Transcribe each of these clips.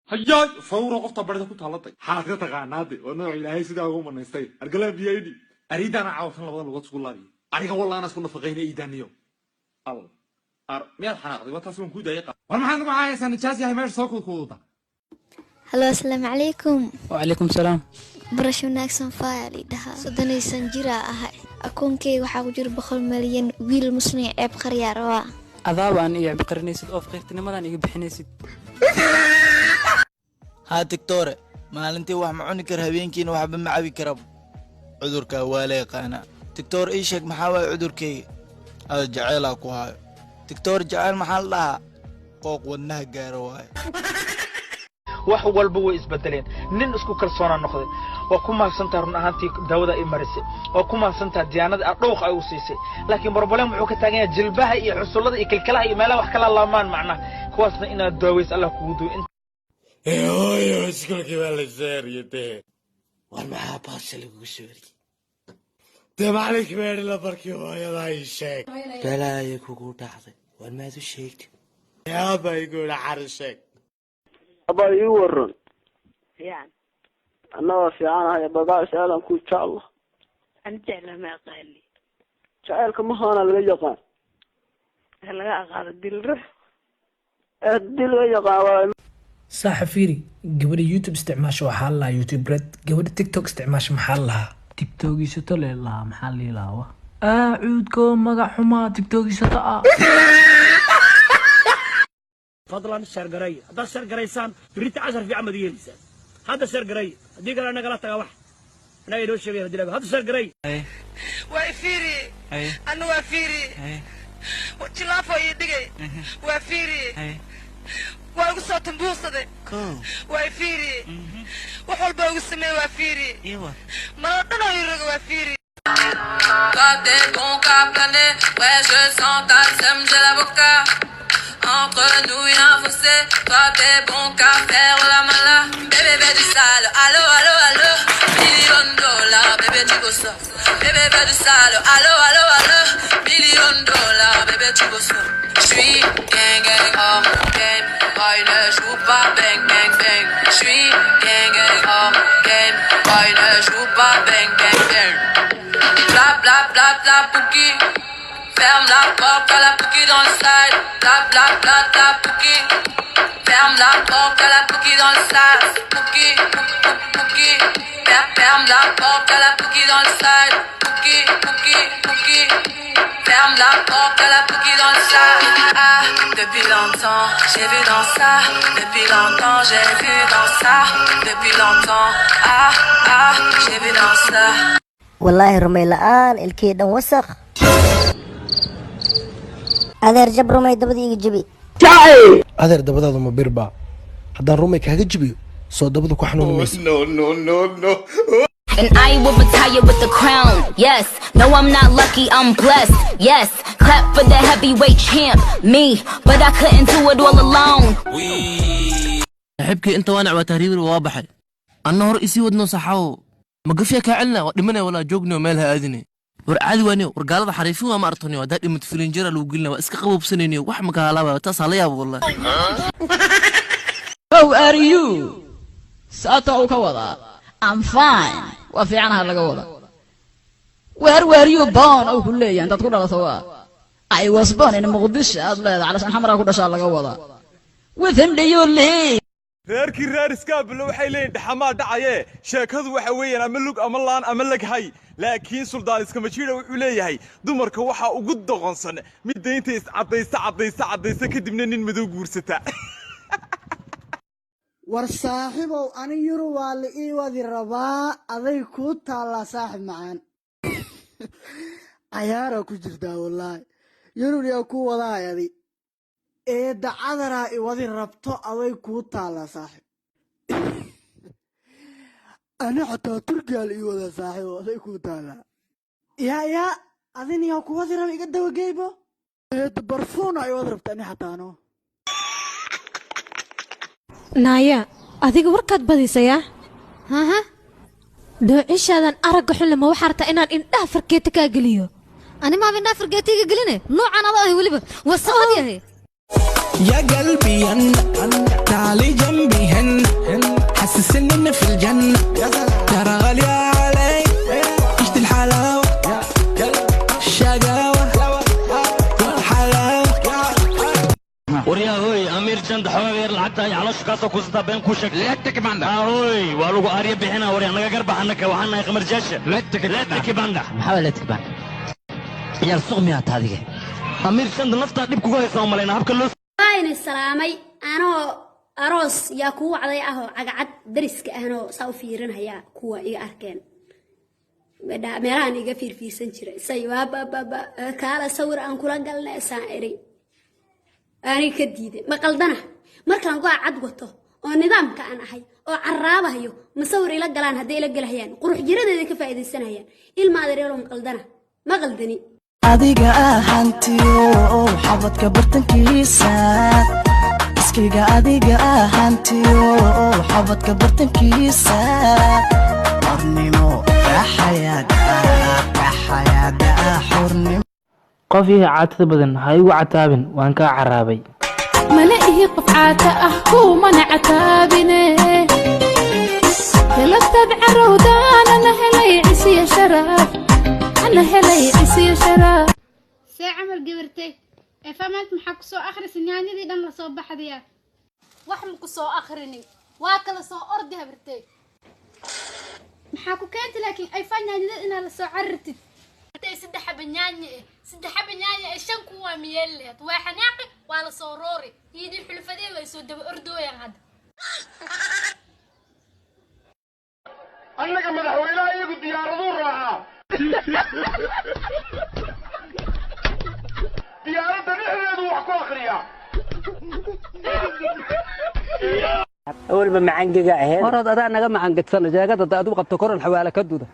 هيا فورا قفطة برده كنت هلطي حاطة قنادي ونوع إلهي سيدا هو من يستي أرجلا بيدي أريد أنا عاوز أنا بدل وقت سكولاري أريد والله أنا سكون فقيني إيدانيو الله مية الحناقة وتسمون كود دقيقة وما عندكم عايز أنا جاسي هاي ماشي سوق الخوضة هلو السلام عليكم. وعليكم السلام. برشو ناكسن فايلي دها صدني سنجرا أهاي أكونكي waxaa ku jira 100 milyan wiil muslim ceeb qarya rawa adaaban iyo baqarnaysid oo fiqirtinimadan iga bixinaysid ها دكتور maalintii wax ma cuni kar habeenkiina waxba ma cabi karab cudurka waa la yaqaana دكتور ii sheeg maxaa waay cudurkayga aad jacayl ku hayo دكتور jacayl maxaa la dhahaa qooq wadnaha gaaro waay wax walba way isbedeleen nin isku kalsoona noqday oo ku maaqsantaa run ahaantii daawada ay marisay oo ku maaqsantaa diyaanada dhooq ay u siisay laakiin problem wuxuu ka taagan yahay jilbaha iyo xusullada iyo kilkalaha iyo meelaha wax kala laamaan macna kuwaasna inaad daaweys Allah kugu duuyo hooyo iskuulkii baa la saariyay war maxaa baasha lagu sheegay maalink meedhi la barkii hooyada ay sheeg balaayo kugu dhacday war maad u sheegtay yaaba igu dhaxar sheeg أبا يورن يعني أنا في عنا بقى سألهم كل شاء الله أنت على ما قال لي شايلكم هنا اللي يقان هلا قال الدل يقان صاحب فيري قبل يوتيوب استعماش وحال لها يوتيوب رد قبل تيك توك استعماش محل لها تيك توك يسطل لها محل لها عودكم مقع حما تيك توك يسطل فضلا الشهر قرية هذا الشهر قريسان بريت 10 في عمد يلسان هذا الشهر قرية هديك أنا قلت واحد أنا يدوش شبيه هذا الشهر قرية وافيري أنا وافيري وتلافو يدقي وافيري وأقصى تنبوصة وافيري وحول بوسمي وافيري ما أنا يرق وافيري Toi t'es bon qu'à planer, ouais je sens ta sème, j'ai la vodka. Entre nous y'a un fossé, toi t'es bon qu'à faire la mala. Bébé bébé du sale, allo allo allo. $1 million, bébé tu veux ça. Bébé bébé du sale, allo allo allo. $1 million, bébé tu veux ça. J'suis gang gang hors game, boy ne joue pas bang bang bang. J'suis gang gang hors game, boy ne joue pas bang bang bang. Bla bla bla bla pouki. Ferme la porte à la pouki dans le side. Bla bla bla bla pouki. Ferme la porte à la pouki dans le side. Pouki, pouki. Ferme la porte à la pouki dans le side. Pouki, pouki, pouki. Ferme la porte à la pouki dans le side. Ah, depuis longtemps, j'ai vu dans ça. Depuis longtemps, j'ai vu dans ça. Depuis longtemps, ah, ah, j'ai vu dans ça. والله رمي الآن الكيد وسخ أدير جب رمي دبدي يجيبي أدير دبدا ما بيربع هذا رمي كهجي جبي صو دبدا كحنون ميس no And I will retire with the crown. Yes, no I'm not lucky, I'm blessed. Yes, clap for the heavyweight champ, me. But I couldn't do it all alone. حبكي انت وانا وتهريب واضح النهر اسي ودنا صحاو ما قفيا كعلنا ودمنا ولا جوجنا مالها اذني ورعادي واني ورقالada xariifin waa ma artani wada dhimad filinjira lagu gilna waa iska qabobsanayni wax ma kala laaba taas la yaab wallahi How are you saata oo ka wada I'm fine wa fiicanaha laga wada Where were you born oo kuleeyaan dad ku dhalato waa I was born in Muqdisho aad leedahay calasan xamra ku dhashaa laga wada With him do you live reerkii reer iskaablo waxay leeyihiin dhaxamaa dhacayee sheekadu waxa weeyaan ama lug ama laan ama laghay laakiin suldaan iskama jiiro wuxuu leeyahay dumarka waxa ugu doqonsan mid deynta is cadaysa kadibna nin madow guursata war saaxiibow ani yuru waa la ii wadi rabaa aday ku taala saaxiib macaan ayaara ku jirtaa wallahi yuru yaa ku wadaayadi ee dacadara i wadi rabto aday ku taala saaxiib أنا حتى ترجع لي ولا صاحي ولا يكون تالا يا أذني يا كوازي رامي قد وجايبه برفون أيوة ضربت أنا حتى أنا نايا أذيك وركض بدي سيا ها دو إيش هذا أرجع حل ما وحرت إن فركيتك أقليه أنا ما بينا فركيتك أقلينه نوع أنا ضاهي ولبه والصمد يا هي يا قلبي تعالي جنبي هن caloosha kaasoo kusataa been kuu sheeg leta kibanda ahoy waa lagu aarya bixinaa wari anaga garbax annaka waxaan nahay qamar jaasha leta kibanda maxaa leta kibanda ciyaar suq miyaa taadiga amiir shanta naftaa dhib kugu haysaa malayna habka loo ayna salaamay anoo aroos yaa kuu wacday ahoo cagacad dariska ahnoo saa u fiirinhayaa kuwa iga arkeen meelahan iga fiirfiirsan jiray say waabababa kaala sawir aan kula galnay saan eri aniga ka diiday ma qaldana markaan go'a cad wato oo nidaamka aan ahay oo carraabahayo ma sawir ila galaan hadday ila galahayaan qurux jiradeeda ka faa'iidaysanayaan ilma adeereelo ma qaldana ma qaldani adiga ahantiyo xabadka bartankiisa iskiga adiga ahantiyo xabadka bartankiisa qornimo qof ihi caatada badan ha igu cataabin waan kaa caraabay mana ihi qof caata ah kuumana cataabine galabtaad carowdaan ana helay cisiya sharaaf ana helay cisiya sharaaf see camal gabartay ee famaad maxaa ku soo akhrisin yaanyadii dhan la soo baxdaya wax ma ku soo akhrinin waa kala soo ordi habartay maxaa ku keentay laakiin ay fanyaanida inaad la soo carartid hadday saddex xaba nyaanya ee shan kuwa miyeel lehed waa xanaaqi waa la soo roori iyadii xulfadee way soo daba ordooyaan hadda annaga madaxweynaha iyagu diyaaraduu raacaa diyaaradda dhexdeedu wax ku akhriyaa awalba macangiga ahayd horad adaa naga macangadsana jeegada aad u qabto koran xawaala ka duda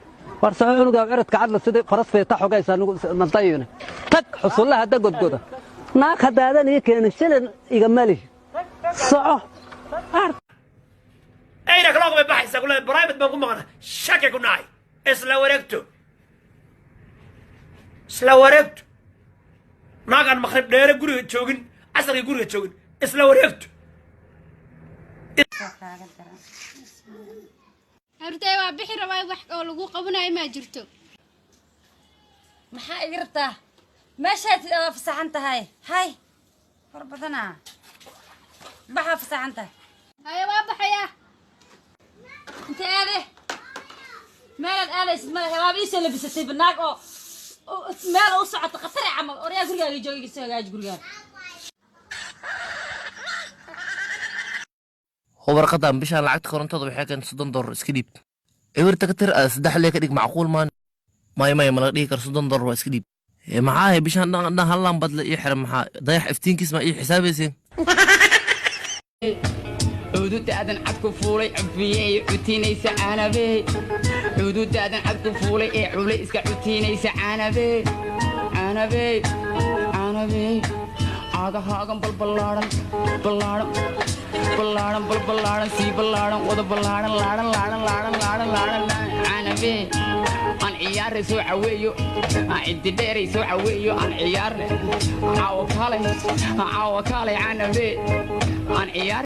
war soo cunuga ciridka cadla sidii faras feeta xogaysa anigu mantayuna tag xusullaha hadda godgoda naag hadaadan ii keenin shilin iga mali soco ayna kala qaba baxaysa kula private baan ku maqana shaki ku naay isla wareegto naagan maqrib dheere guriga joogin casriga guriga joogin isla wareegto hortay waa bixi rabaa wax oo lagu qabanayo ma jirto maxaa iga rabtaa meeshaad fasaxan tahay hay hor badana baxa fasaxan tahay haya waa baxaya inta aade meelaad aadaysid madaxa waa ii soo labisatay banaag oo meel u socoto khatar camal oryaa gurigaaga joogi soo hagaaj gurigaaga warqadan bishaan lacagta korontada waxay keen $30 iska dhiib ewerta ka tir saddex lee ka dhig macquul maan may mala dhigi kar $30 waa iska dhiib maxaa bishaan dhan hallaan badle ii xiran maxaa dayax iftiinkiis ma ii xisaabayseen xuduudaadan cadku fuulay cufiyey cutiinaysa caanabe xuduudaadan cadku fuulay ee culay iska cutiinaysa caanabe caagahaagan balballaaran sii ballaaran wada ballaaran laaran caanabe aan ciyaaray soo caweeyo aan ciddi dheeray soo caweeyo aan ciyaarne caawo kaalay caanabe aan ciyaar